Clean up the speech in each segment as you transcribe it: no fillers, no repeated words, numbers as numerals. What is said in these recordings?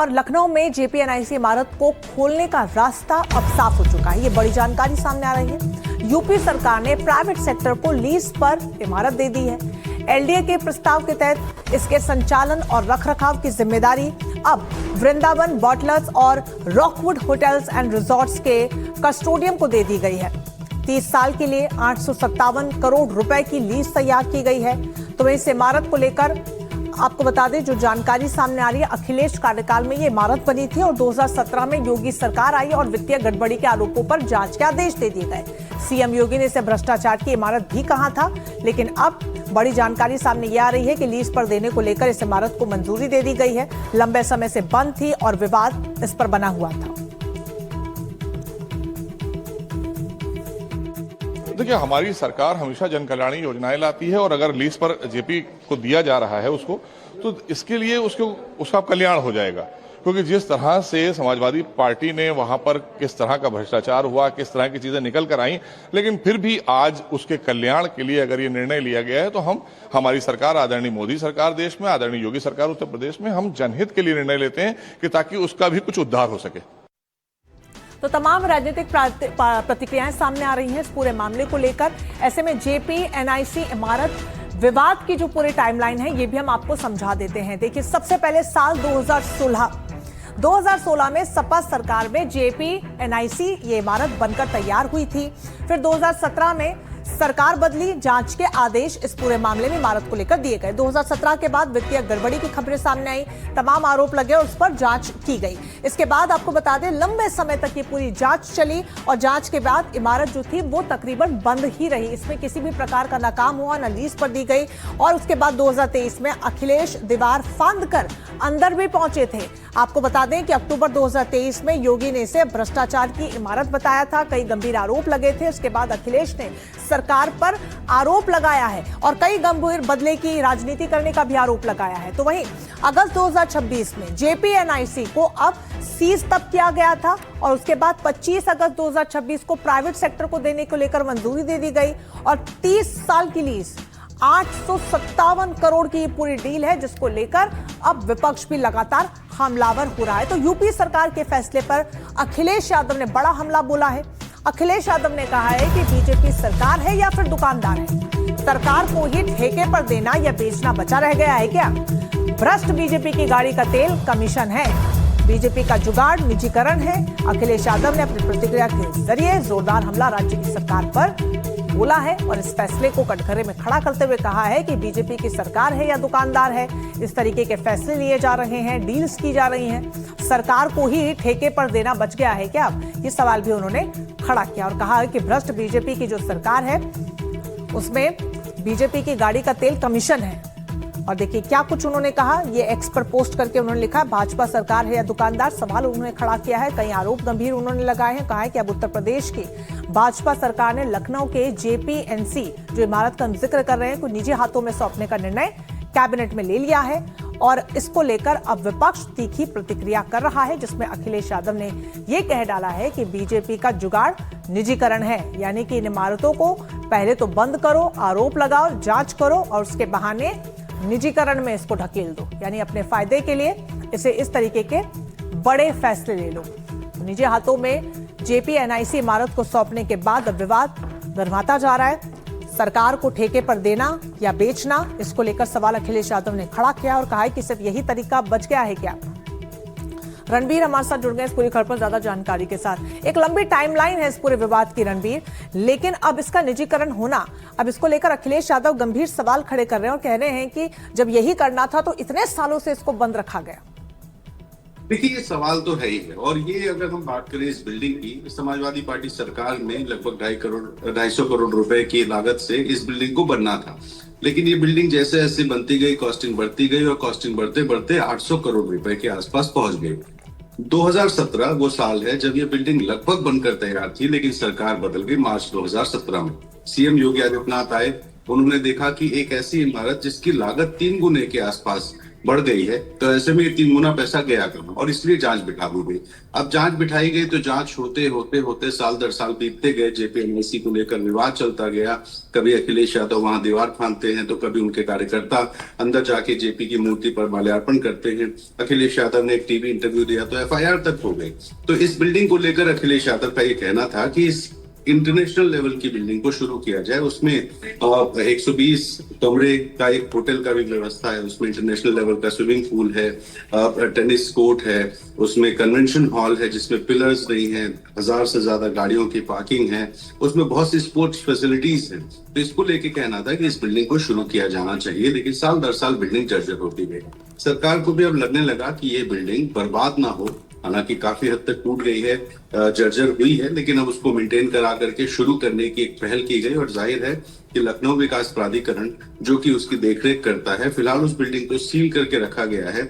और लखनऊ में जेपीएनआईसी इमारत को खोलने का रास्ता अब साफ हो चुका है। ये बड़ी जानकारी सामने आ रही है। यूपी सरकार ने प्राइवेट सेक्टर को लीज पर इमारत दे दी है। एलडीए के प्रस्ताव के तहत इसके संचालन और रखरखाव की जिम्मेदारी अब वृंदावन बॉटलर्स और रॉकवुड होटल्स एंड रिजॉर्ट्स के कस्टोडियम को दे दी गई है। 30 साल के लिए 857 करोड़ रुपए की लीज तैयार की गई है। तो इस इमारत को लेकर आपको बता दें, जो जानकारी सामने आ रही है, अखिलेश कार्यकाल में ये इमारत बनी थी और 2017 में योगी सरकार आई और वित्तीय गड़बड़ी के आरोपों पर जांच के आदेश दे दिए गए। सीएम योगी ने इसे भ्रष्टाचार की इमारत भी कहा था, लेकिन अब बड़ी जानकारी सामने ये आ रही है कि लीज पर देने को लेकर इस इमारत को मंजूरी दे दी गई है। लंबे समय से बंद थी और विवाद इस पर बना हुआ था। देखिए, हमारी सरकार हमेशा जन कल्याणी योजनाएं लाती है और अगर लीज पर जेपी को दिया जा रहा है उसको, तो इसके लिए उसका कल्याण हो जाएगा। क्योंकि जिस तरह से समाजवादी पार्टी ने वहां पर किस तरह का भ्रष्टाचार हुआ, किस तरह की चीजें निकल कर आई, लेकिन फिर भी आज उसके कल्याण के लिए अगर ये निर्णय लिया गया है, तो हमारी सरकार, आदरणीय मोदी सरकार देश में, आदरणीय योगी सरकार उत्तर प्रदेश में, हम जनहित के लिए निर्णय लेते हैं कि ताकि उसका भी कुछ उद्धार हो सके। तो तमाम राजनीतिक प्रतिक्रियाएं सामने आ रही हैं इस पूरे मामले को लेकर। ऐसे में जेपीएनआईसी इमारत विवाद की जो पूरी टाइमलाइन है, ये भी हम आपको समझा देते हैं। देखिए, सबसे पहले साल 2016 में सपा सरकार में जेपीएनआईसी ये इमारत बनकर तैयार हुई थी। फिर 2017 में सरकार बदली, जांच के आदेश इस पूरे मामले में इमारत को लेकर दिए गए। 2017 के बाद वित्तीय गड़बड़ी की खबरें सामने आई, तमाम आरोप लगे और उस पर जांच की गई। इसके बाद आपको बता दें, लंबे समय तक ये पूरी जांच चली और जांच के बाद इमारत जो थी वो तकरीबन बंद ही रही। इसमें किसी भी प्रकार का ना काम हुआ, ना लीज पर दी गई। और उसके बाद 2023 में अखिलेश दीवार फांद कर अंदर भी पहुंचे थे। आपको बता दें कि अक्टूबर 2023 में योगी ने इसे भ्रष्टाचार की इमारत बताया था। कई गंभीर आरोप लगे थे। उसके बाद अखिलेश ने सरकार पर आरोप लगाया है और कई गंभीर बदले की राजनीति करने का भी आरोप लगाया है। तो वहीं अगस्त 2026 में जेपीएनआईसी को अब सीज तब किया गया था और उसके बाद 25 अगस्त 2026 को प्राइवेट सेक्टर को देने को लेकर मंजूरी दे दी गई और 30 साल की लीज 857 करोड़ की पूरी डील है, जिसको लेकर अब विपक्ष भी लगातार हमलावर हो रहा है। तो यूपी सरकार के फैसले पर अखिलेश यादव ने बड़ा हमला बोला है। अखिलेश यादव ने कहा है कि बीजेपी सरकार है या फिर दुकानदार है, सरकार को ही ठेके पर देना या बेचना बचा रह गया है क्या? भ्रष्ट बीजेपी की गाड़ी का तेल कमीशन है, बीजेपी का जुगाड़ निजीकरण है। अखिलेश यादव ने अपनी प्रतिक्रिया के जरिए जोरदार हमला राज्य की सरकार पर बोला है और इस फैसले को कटघरे में खड़ा करते हुए कहा है कि बीजेपी की सरकार है या दुकानदार है, इस तरीके के फैसले लिए जा रहे हैं, डील्स की जा रही हैं, सरकार को ही ठेके पर देना बच गया है क्या? ये सवाल भी उन्होंने खड़ा किया और कहा कि भ्रष्ट बीजेपी की जो सरकार है उसमें बीजेपी की गाड़ी का तेल कमीशन है। और देखिए क्या कुछ उन्होंने कहा, ये एक्स पर पोस्ट करके उन्होंने लिखा, भाजपा सरकार है या दुकानदार, सवाल उन्होंने खड़ा किया है। कई आरोप गंभीर उन्होंने लगाए हैं। कहा है कि अब उत्तर प्रदेश की भाजपा सरकार ने लखनऊ के जेपीएनसी जो इमारत का जिक्र कर रहे हैं, को निजी हाथों में सौंपने का निर्णय कैबिनेट में ले लिया है और इसको लेकर अब विपक्ष तीखी प्रतिक्रिया कर रहा है, जिसमें अखिलेश यादव ने यह कह डाला है कि बीजेपी का जुगाड़ निजीकरण है, यानी कि इन इमारतों को पहले तो बंद करो, आरोप लगाओ, जांच करो और उसके बहाने निजीकरण में इसको ढकेल दो, यानी अपने फायदे के लिए इसे इस तरीके के बड़े फैसले ले लो। निजी हाथों में जेपीएनआईसी इमारत को सौंपने के बाद अब विवाद गरमाता जा रहा है। सरकार को ठेके पर देना या बेचना, इसको लेकर सवाल अखिलेश यादव ने खड़ा किया और कहा है कि सिर्फ यही तरीका बच गया है क्या? रणबीर हमारे साथ जुड़ गए इस पूरी खबर पर ज्यादा जानकारी के साथ। एक लंबी टाइमलाइन है इस पूरे विवाद की रणबीर, लेकिन अब इसका निजीकरण होना, अब इसको लेकर अखिलेश यादव गंभीर सवाल खड़े कर रहे हैं और कह रहे हैं कि जब यही करना था तो इतने सालों से इसको बंद रखा गया। देखिए, ये सवाल तो है ही है और ये अगर हम बात करें इस बिल्डिंग की, समाजवादी पार्टी सरकार में लगभग 250 करोड़ रुपए की लागत से इस बिल्डिंग को बनना था, लेकिन ये बिल्डिंग जैसे जैसे बनती गई, कॉस्टिंग बढ़ती गई और कॉस्टिंग बढ़ते बढ़ते 800 करोड़ रुपए के आसपास पहुंच गई। 2017 वो साल है जब ये बिल्डिंग लगभग बनकर तैयार थी, लेकिन सरकार बदल गई मार्च 2017 में। सीएम योगी आदित्यनाथ आए, उन्होंने देखा कि एक ऐसी इमारत जिसकी लागत 3 गुने के आसपास बढ़ गई है, तो ऐसे में 3 गुना पैसा गया कहाँ, और इसलिए जांच बिठा दी गई। अब जांच बिठाई गई तो जांच होते होते होते साल दर साल बीतते गए, जेपीएनआईसी को लेकर विवाद चलता गया। कभी अखिलेश यादव वहां दीवार फांदते हैं, तो कभी उनके कार्यकर्ता अंदर जाके जेपी की मूर्ति पर माल्यार्पण करते हैं। अखिलेश यादव ने एक टीवी इंटरव्यू दिया तो एफआईआर तक हो गई। तो इस बिल्डिंग को लेकर अखिलेश यादव का ये कहना था कि इस इंटरनेशनल लेवल की बिल्डिंग को शुरू किया जाए, उसमें 120 कमरे का एक होटल का भी व्यवस्था है, उसमें इंटरनेशनल लेवल का स्विमिंग पूल है, टेनिस कोर्ट है, उसमें कन्वेंशन हॉल है जिसमें पिलर्स नहीं है, 1000 से ज्यादा गाड़ियों की पार्किंग है, उसमें बहुत सी स्पोर्ट्स फैसिलिटीज है। तो इसको लेके कहना था कि इस बिल्डिंग को शुरू किया जाना चाहिए, लेकिन साल दर साल बिल्डिंग जर्जर होती गई। सरकार को भी अब लगने लगा कि ये बिल्डिंग बर्बाद ना हो, हालांकि काफी हद तक टूट गई है, जर्जर हुई है, लेकिन अब उसको मेंटेन करा करके शुरू करने की एक पहल की गई। और जाहिर है कि लखनऊ विकास प्राधिकरण जो कि उसकी देखरेख करता है, फिलहाल उस बिल्डिंग को सील करके रखा गया है।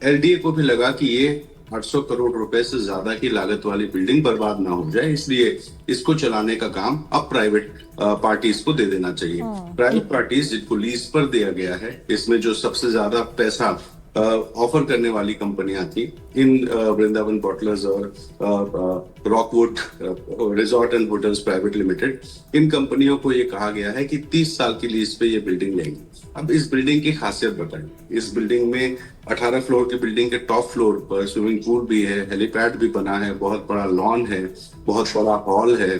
एलडीए को भी लगा कि ये 800 करोड़ रुपए से ज्यादा की लागत वाली बिल्डिंग बर्बाद ना हो जाए, इसलिए इसको चलाने का काम अब प्राइवेट पार्टीज को दे देना चाहिए। प्राइवेट पार्टीज जिनको लीज पर दिया गया है, इसमें जो सबसे ज्यादा पैसा ऑफर करने वाली कंपनियां थी, इन वृंदावन बॉटलर्स और Rockwood resort and hotels private limited, इन कंपनियों को ये कहा गया है कि 30 साल की लीज पे ये बिल्डिंग लेंगे। अब इस बिल्डिंग की खासियत बताइए। इस बिल्डिंग में 18 फ्लोर की बिल्डिंग के टॉप फ्लोर पर स्विमिंग पूल भी है, हेलीपैड भी बना है, बहुत बड़ा लॉन है, बहुत बड़ा हॉल है,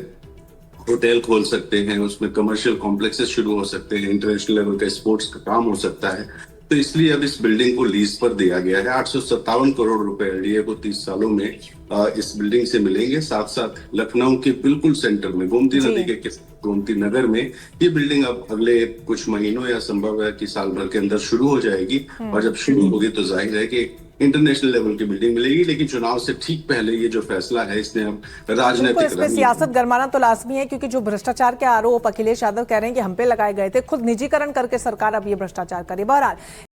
होटल खोल सकते हैं, उसमें कमर्शियल कॉम्प्लेक्सेस शुरू हो सकते हैं, इंटरनेशनल लेवल का स्पोर्ट्स का काम हो सकता है। तो इसलिए अब इस बिल्डिंग को लीज पर दिया गया है। 857 करोड़ रुपए एलडीए को 30 सालों में इस बिल्डिंग से मिलेंगे। साथ साथ लखनऊ के बिल्कुल सेंटर में गोमती नदी के गोमती नगर में ये बिल्डिंग अब अगले कुछ महीनों या संभव है कि साल भर के अंदर शुरू हो जाएगी। और जब शुरू होगी तो जाहिर है कि इंटरनेशनल लेवल की बिल्डिंग मिलेगी। लेकिन चुनाव से ठीक पहले ये जो फैसला है, इसने अब राजनीतिक इसमें सियासत गरमाना तो लाजमी है, क्योंकि जो भ्रष्टाचार के आरोप अखिलेश यादव कह रहे हैं कि हम पे लगाए गए थे, खुद निजीकरण करके सरकार अब ये भ्रष्टाचार करे। बहरहाल